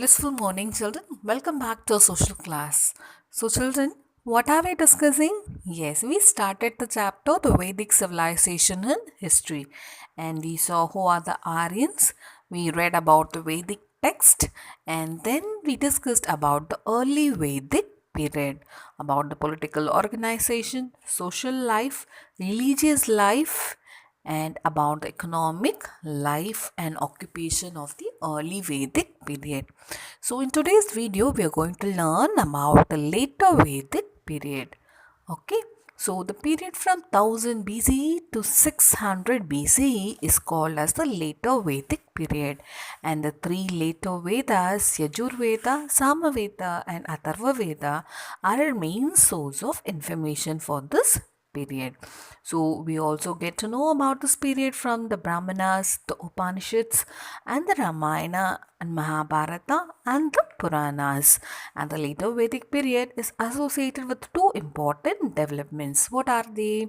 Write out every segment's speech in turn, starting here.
Blissful morning, children. Welcome back to our social class. So, children, what are we discussing? Yes, we started the chapter The Vedic Civilization and History, and we saw who are the Aryans. We read about the Vedic text, and then we discussed about the early Vedic period, about the political organization, social life, religious life, and about the economic life and occupation of the early Vedic period. So, in today's video, we are going to learn about the later Vedic period. Okay, so the period from 1000 BCE to 600 BCE is called as the later Vedic period, and the three later Vedas, Yajurveda, Samaveda, and Atharva Veda, are our main source of information for this period. So we also get to know about this period from the Brahmanas, the Upanishads, and the Ramayana and Mahabharata and the Puranas. And the later Vedic period is associated with two important developments. What are they?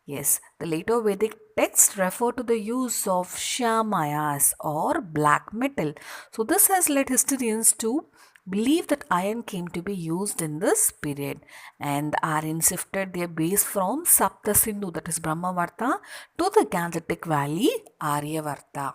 Yes, the later Vedic texts refer to the use of shamayas or black metal. So this has led historians to believe that iron came to be used in this period, and the Aryans shifted their base from Sapta Sindhu, that is Brahmavarta, to the Gangetic Valley, Aryavarta.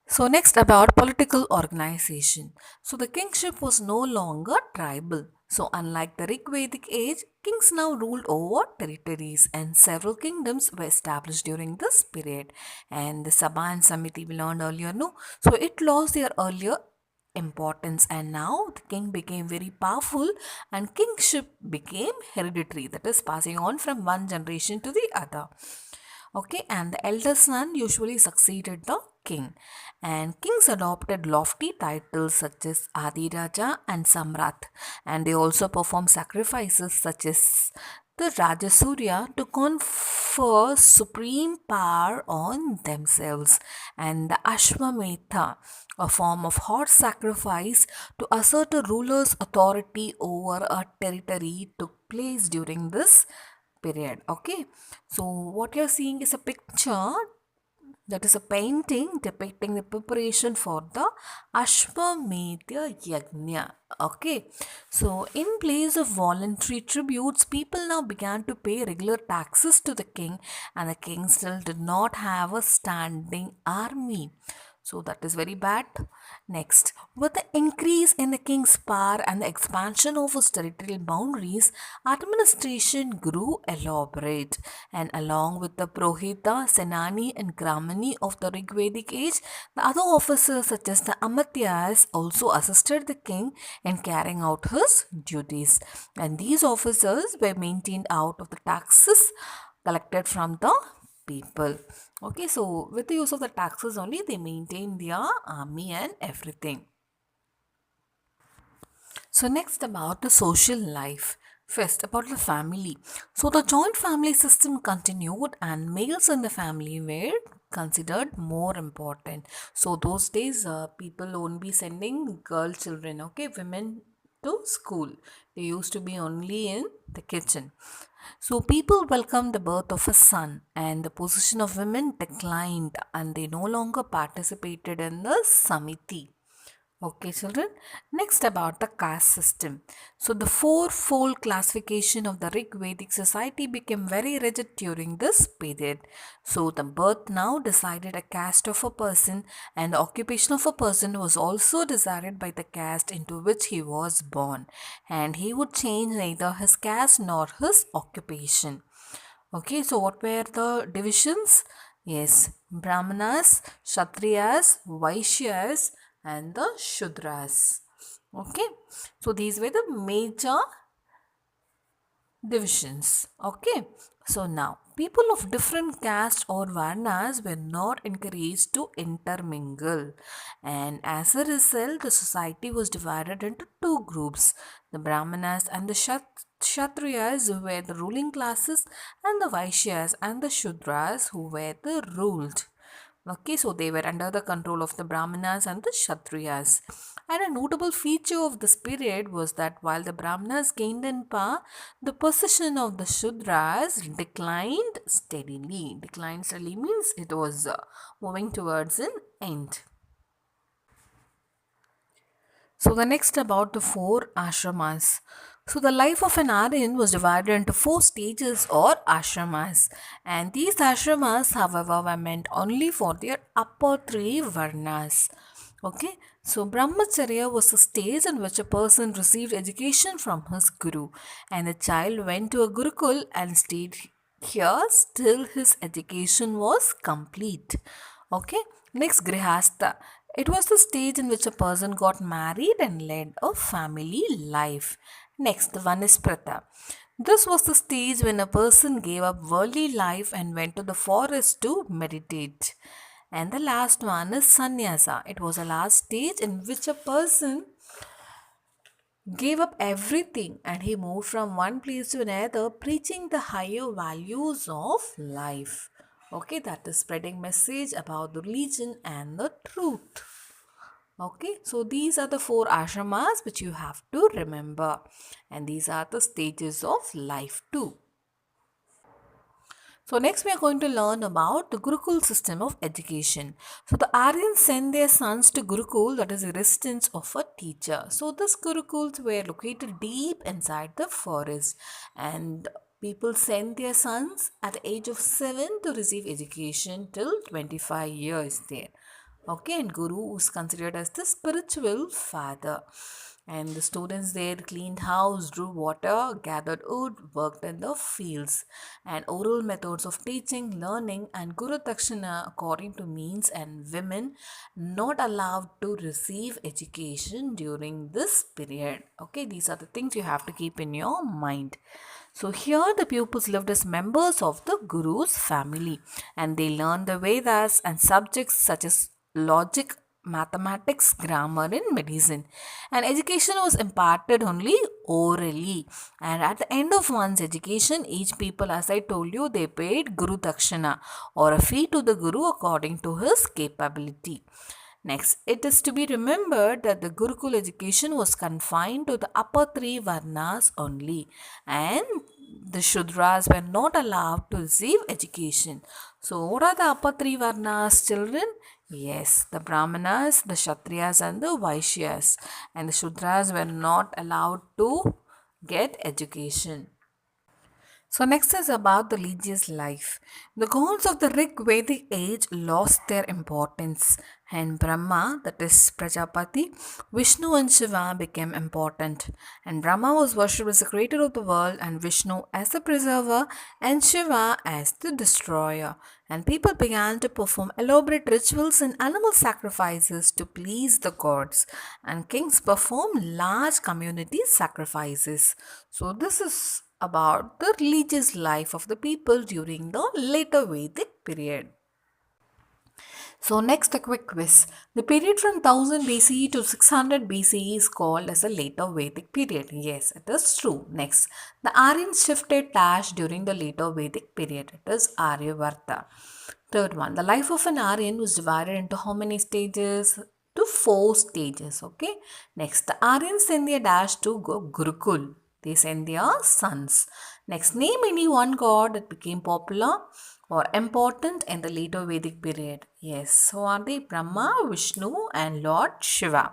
So next about political organization. So the kingship was no longer tribal. So unlike the Rig Vedic age, kings now ruled over territories, and several kingdoms were established during this period. And the Sabha and Samiti we learned earlier, no? So it lost their earlier importance, and now the king became very powerful and kingship became hereditary, that is passing on from one generation to the other. Okay, and the elder son usually succeeded the king, and kings adopted lofty titles such as Adi Raja and Samrat, and they also performed sacrifices such as the Rajasurya to confer supreme power on themselves, and the Ashwamedha, a form of horse sacrifice to assert a ruler's authority over a territory, took place during this period. Okay, so what you're seeing is a picture, that is a painting depicting the preparation for the Ashwamedha Yajna. Okay, so in place of voluntary tributes, people now began to pay regular taxes to the king, and the king still did not have a standing army. So that is very bad. Next, with the increase in the king's power and the expansion of his territorial boundaries, administration grew elaborate. And along with the Prohita, Senani, and Gramani of the Rigvedic age, the other officers such as the Amatyas also assisted the king in carrying out his duties. And these officers were maintained out of the taxes collected from the people. Okay, so with the use of the taxes only, they maintain their army and everything. So next about the social life. First about the family. So the joint family system continued, and males in the family were considered more important. So those days people won't be sending girl children, okay, women to school. They used to be only in the kitchen. So people welcomed the birth of a son, and the position of women declined, and they no longer participated in the Samiti. Okay, children. Next about the caste system. So the fourfold classification of the Rig Vedic society became very rigid during this period. So the birth now decided a caste of a person, and the occupation of a person was also decided by the caste into which he was born, and he would change neither his caste nor his occupation. Okay, so what were the divisions? Yes, Brahmanas, Kshatriyas, Vaishyas, and the Shudras. Okay, so these were the major divisions. Okay, so now people of different castes or varnas were not encouraged to intermingle, and as a result, the society was divided into two groups: the Brahmanas and the Kshatriyas, who were the ruling classes, and the Vaishyas and the Shudras, who were the ruled. Okay, so they were under the control of the Brahmanas and the Kshatriyas. And a notable feature of this period was that while the Brahmanas gained in power, the position of the Shudras declined steadily. Declined steadily means it was moving towards an end. So the next about the four ashramas. So the life of an Aryan was divided into four stages or ashramas, and these ashramas, however, were meant only for their upper three varnas. Okay, so Brahmacharya was the stage in which a person received education from his guru, and the child went to a gurukul and stayed here till his education was complete. Okay, next Grihastha. It was the stage in which a person got married and led a family life. Next, the one is Pratha. This was the stage when a person gave up worldly life and went to the forest to meditate. And the last one is Sannyasa. It was the last stage in which a person gave up everything and he moved from one place to another, preaching the higher values of life. Okay, that is spreading message about the religion and the truth. Okay, so these are the four ashramas which you have to remember, and these are the stages of life too. So next we are going to learn about the Gurukul system of education. So the Aryans sent their sons to Gurukul, that is the residence of a teacher. So these Gurukuls were located deep inside the forest, and people sent their sons at the age of 7 to receive education till 25 years there. Okay, and Guru is considered as the spiritual father. And the students there cleaned house, drew water, gathered wood, worked in the fields. And oral methods of teaching, learning, and Guru Dakshina according to means, and women not allowed to receive education during this period. Okay, these are the things you have to keep in your mind. So here the pupils lived as members of the Guru's family, and they learned the Vedas and subjects such as logic, mathematics, grammar, and medicine. And education was imparted only orally. And at the end of one's education, each people, as I told you, they paid Guru Dakshina or a fee to the Guru according to his capability. Next, it is to be remembered that the Gurukul education was confined to the upper three varnas only, and the Shudras were not allowed to receive education. So, what are the upper three varnas, children? Yes, the Brahmanas, the Kshatriyas, and the Vaishyas, and the Shudras were not allowed to get education. So next is about the religious life. The gods of the Rig Vedic age lost their importance, and Brahma, that is Prajapati, Vishnu and Shiva became important. And Brahma was worshipped as the creator of the world, and Vishnu as the preserver, and Shiva as the destroyer. And people began to perform elaborate rituals and animal sacrifices to please the gods. And kings performed large community sacrifices. So this is about the religious life of the people during the later Vedic period. So next a quick quiz. The period from 1000 BCE to 600 BCE is called as a later Vedic period. Yes, it is true. Next, the Aryans shifted Tash during the later Vedic period. It is Aryavarta. Third one, the life of an Aryan was divided into how many stages? To four stages. Okay. Next, the Aryans send their dash to Gurukul. They send their sons. Next, name any one god that became popular or important in the later Vedic period. Yes, so are they Brahma, Vishnu, and Lord Shiva.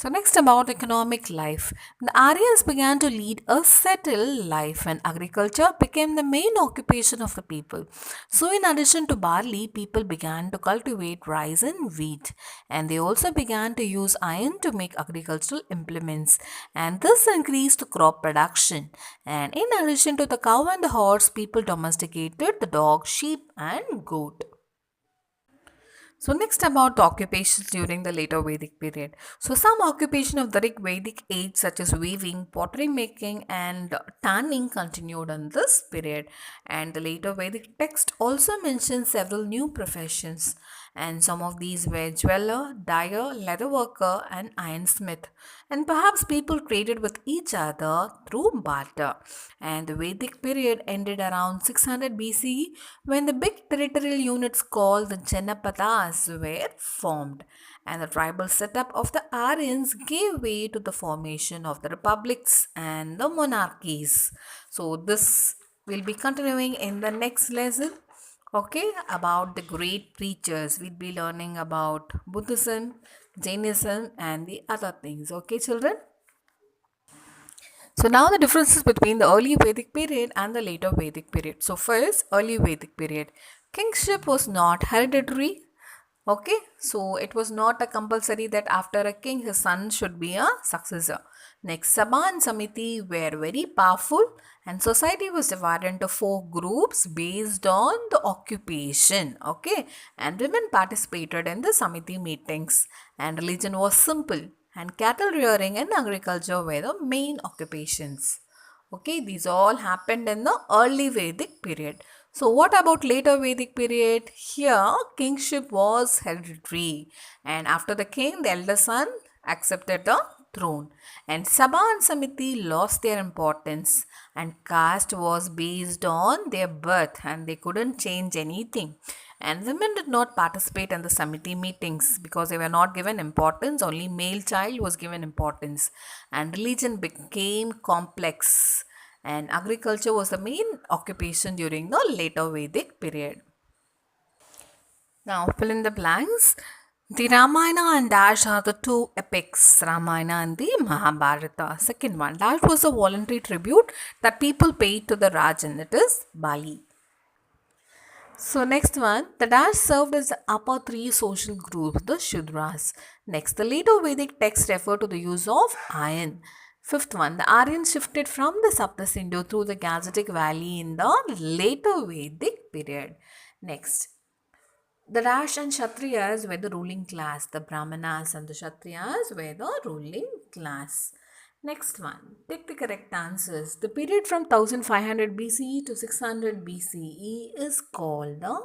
So, next about economic life. The Aryans began to lead a settled life and agriculture became the main occupation of the people. So, in addition to barley, people began to cultivate rice and wheat, and they also began to use iron to make agricultural implements, and this increased the crop production. And in addition to the cow and the horse, people domesticated the dog, sheep, and goat. So next about the occupations during the later Vedic period. So some occupation of the Vedic age such as weaving, pottery making and tanning continued in this period. And the later Vedic text also mentions several new professions, and some of these were jeweler, dyer, leather worker and ironsmith. And perhaps people traded with each other through barter. And the Vedic period ended around 600 BCE when the big territorial units called the Janapadas were formed, and the tribal setup of the Aryans gave way to the formation of the republics and the monarchies. So, this will be continuing in the next lesson. Okay, about the great preachers, we'll be learning about Buddhism, Jainism, and the other things. Okay, children? So now the differences between the early Vedic period and the later Vedic period. So first, early Vedic period. Kingship was not hereditary. Okay, so it was not a compulsory that after a king his son should be a successor. Next, Sabha and Samiti were very powerful, and society was divided into four groups based on the occupation. Okay, and women participated in the Samiti meetings, and religion was simple, and cattle rearing and agriculture were the main occupations. Okay, these all happened in the early Vedic period. So, what about later Vedic period? Here, kingship was hereditary, and after the king, the elder son accepted the throne. And Sabha and Samiti lost their importance, and caste was based on their birth, and they couldn't change anything. And women did not participate in the Samiti meetings because they were not given importance, only male child was given importance. And religion became complex, and agriculture was the main occupation during the later Vedic period. Now, fill in the blanks. The Ramayana and Dash are the two epics, Ramayana and the Mahabharata. Second one, Dash was a voluntary tribute that people paid to the Rajan, it is Bali. So next one, the Dash served as the upper three social groups, the Shudras. Next, the later Vedic texts refer to the use of iron. Fifth one, the Aryans shifted from the Sapta Sindhu through the Gangetic Valley in the later Vedic period. Next, the Dash and Kshatriyas were the ruling class. The Brahmanas and the Kshatriyas were the ruling class. Next one, take the correct answers. The period from 1500 BCE to 600 BCE is called the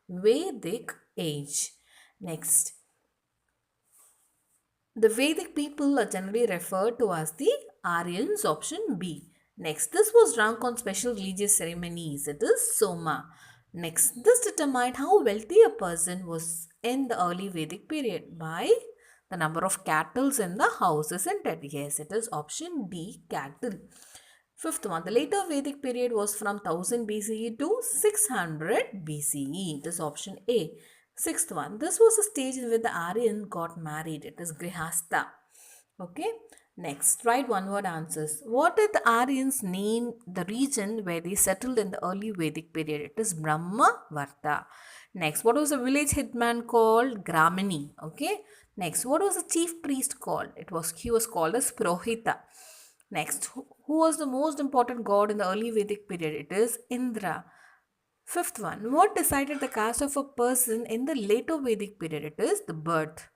Vedic Age. Next, the Vedic people are generally referred to as the Aryans, option B. Next, this was drunk on special religious ceremonies. It is Soma. Next, this determined how wealthy a person was in the early Vedic period by the number of cattle in the house, isn't it? Yes, it is option D, cattle. Fifth one, the later Vedic period was from 1000 BCE to 600 BCE. It is option A. Sixth one, this was the stage in which the Aryan got married. It is Grihastha. Okay. Next, write one word answers. What did the Aryans name the region where they settled in the early Vedic period? It is Brahmavarta. Next, what was the village hitman called? Gramini. Okay. Next, what was the chief priest called? He was called as Prohita. Next, who was the most important god in the early Vedic period? It is Indra. Fifth one, what decided the caste of a person in the later Vedic period? It is the birth.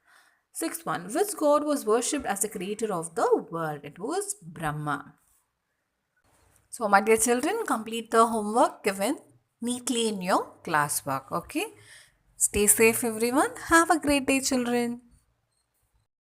Sixth one, which god was worshipped as the creator of the world? It was Brahma. So, my dear children, complete the homework given neatly in your classwork. Okay. Stay safe, everyone. Have a great day, children.